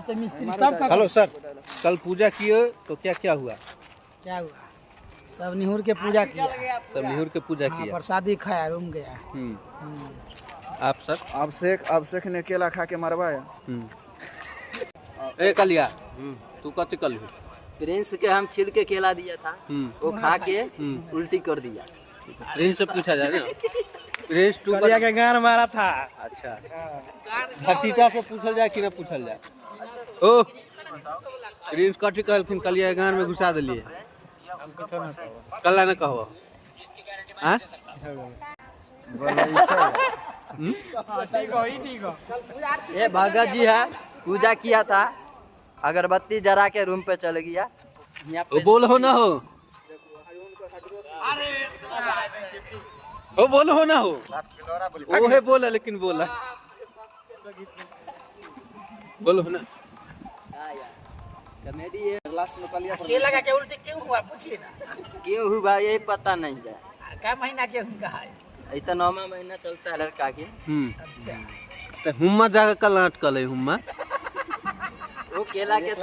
तो मिस्त्री तब का हेलो सर, कल पूजा किए तो क्या क्या हुआ? क्या हुआ? सब निहुर के पूजा किया, सब निहुर के पूजा हाँ, किया। प्रसादी खाया, रूम गया। आप सर? अभिषेक ने केला खा के मरवाया। ए कलिया, तू कथी कल? प्रिंस के हम छिल के केला दिया था, वो खा के उल्टी कर दिया। प्रिंस से पूछा जाए ना। प्रिंस तू कलिया के गान मारा था। अच्छा, घसीटा से पूछल जाए कि ना पूछल जाए? ओ प्रिंस कथी कहलखिन कलिया गान में घुसा दिलिए? कल्ला न कहो। हाँ? ये भगत जी है, पूजा किया था, अगरबत्ती जरा के रूम पे चल गया। ओ बोल हो ना हो, ओ बोल हो ना हो, वो है बोला लेकिन बोला बोलो हो ना। कॉमेडी है। केला का के उल्टी क्यों हुआ पूछिए ना। क्यों हुआ ये पता नहीं है। क्या महीना के उनका है? इतना 9वां महीना चलता है लड़का के। अच्छा, तो हुम्मा जाकर कल नाट कल हुम्मा वो केला के